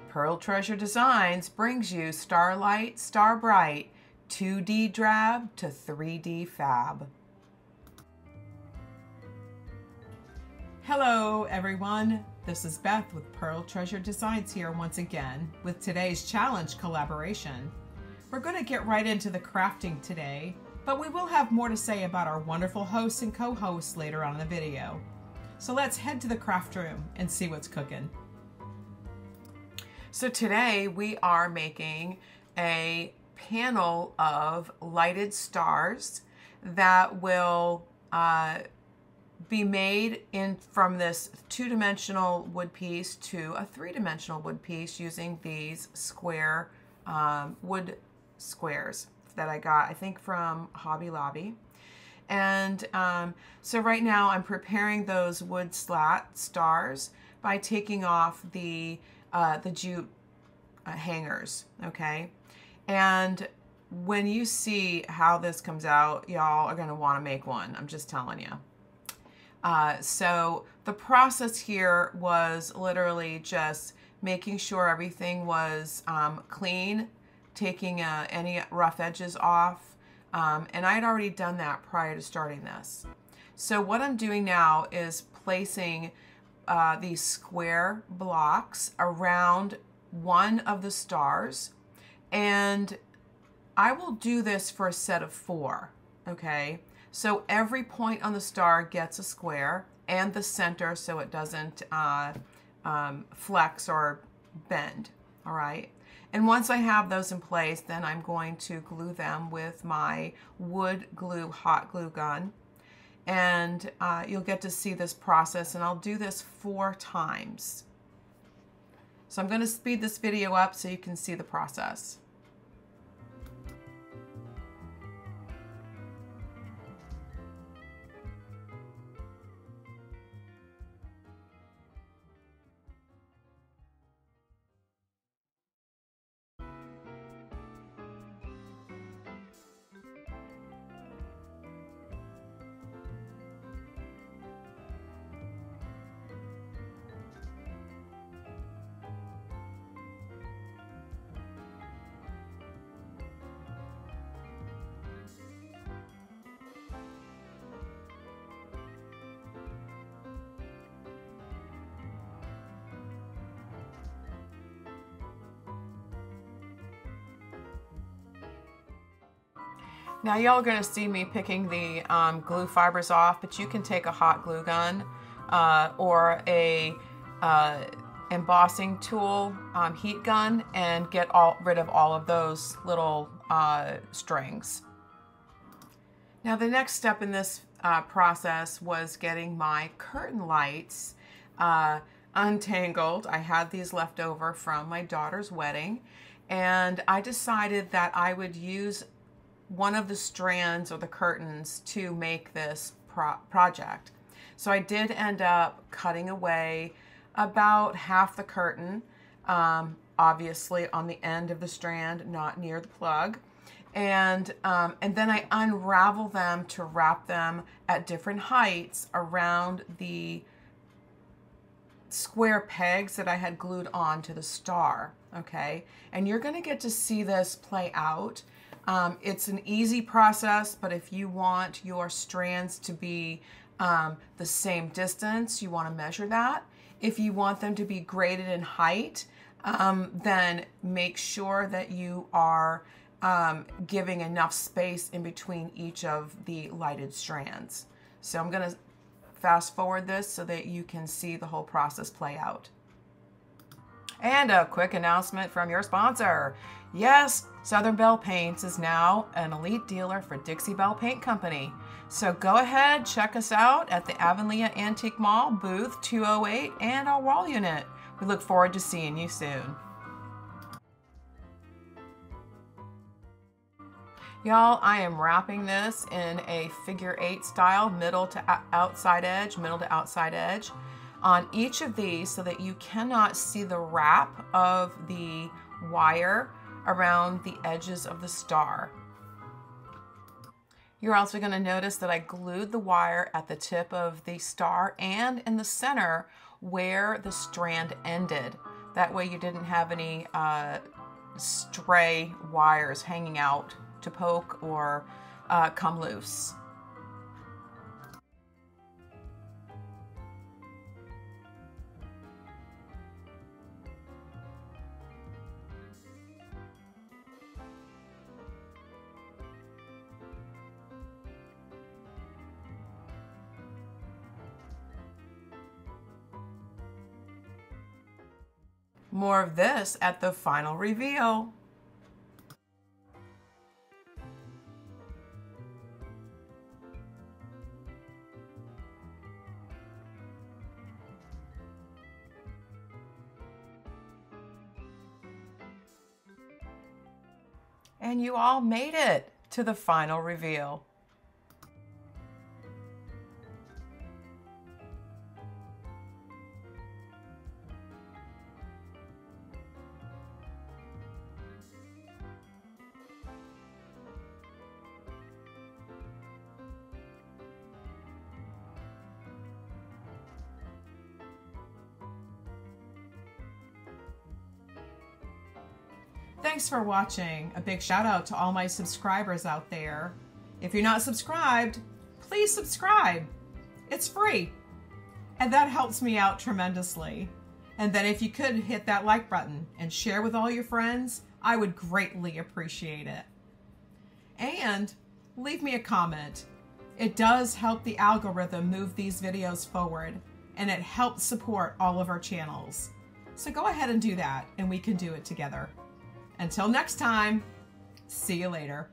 Pearl Treasure Designs brings you Starlight, Starbright, 2D Drab to 3D Fab. Hello everyone, this is Beth with Pearl Treasure Designs here once again with today's challenge collaboration. We're going to get right into the crafting today, but we will have more to say about our wonderful hosts and co-hosts later on in the video. So let's head to the craft room and see what's cooking. So today we are making a panel of lighted stars that will be made from this two-dimensional wood piece to a three-dimensional wood piece using these square wood squares that I got, I think, from Hobby Lobby. And so right now I'm preparing those wood slat stars by taking off the jute hangers, okay? And when you see how this comes out, y'all are gonna wanna make one, I'm just telling you. So the process here was literally just making sure everything was clean, taking any rough edges off, and I had already done that prior to starting this. So what I'm doing now is placing these square blocks around one of the stars, and I will do this for a set of 4, okay? So every point on the star gets a square and the center so it doesn't flex or bend, all right? And once I have those in place, then I'm going to glue them with my wood glue hot glue gun. And you'll get to see this process, and I'll do this 4 times. So I'm going to speed this video up so you can see the process. Now y'all are going to see me picking the glue fibers off, but you can take a hot glue gun or a embossing tool, heat gun, and get rid of all of those little strings. Now the next step in this process was getting my curtain lights untangled. I had these left over from my daughter's wedding, and I decided that I would use one of the strands or the curtains to make this project. So I did end up cutting away about half the curtain, obviously on the end of the strand, not near the plug. And then I unravel them to wrap them at different heights around the square pegs that I had glued onto the star, okay? And you're gonna get to see this play out. It's an easy process, but if you want your strands to be the same distance, you want to measure that. If you want them to be graded in height, then make sure that you are giving enough space in between each of the lighted strands. So I'm going to fast forward this so that you can see the whole process play out. And a quick announcement from your sponsor. Yes, Southern Belle Paints is now an elite dealer for Dixie Belle Paint Company. So go ahead, check us out at the Avonlea Antique Mall, booth 208, and our wall unit. We look forward to seeing you soon. Y'all, I am wrapping this in a figure 8 style, middle to outside edge, middle to outside edge, on each of these so that you cannot see the wrap of the wire around the edges of the star. You're also going to notice that I glued the wire at the tip of the star and in the center where the strand ended. That way you didn't have any stray wires hanging out to poke or come loose. More of this at the final reveal. And you all made it to the final reveal. Thanks for watching. A big shout out to all my subscribers out there. If you're not subscribed, please subscribe. It's free. And that helps me out tremendously. And then if you could hit that like button and share with all your friends, I would greatly appreciate it. And leave me a comment. It does help the algorithm move these videos forward, and it helps support all of our channels. So go ahead and do that, and we can do it together. Until next time, see you later.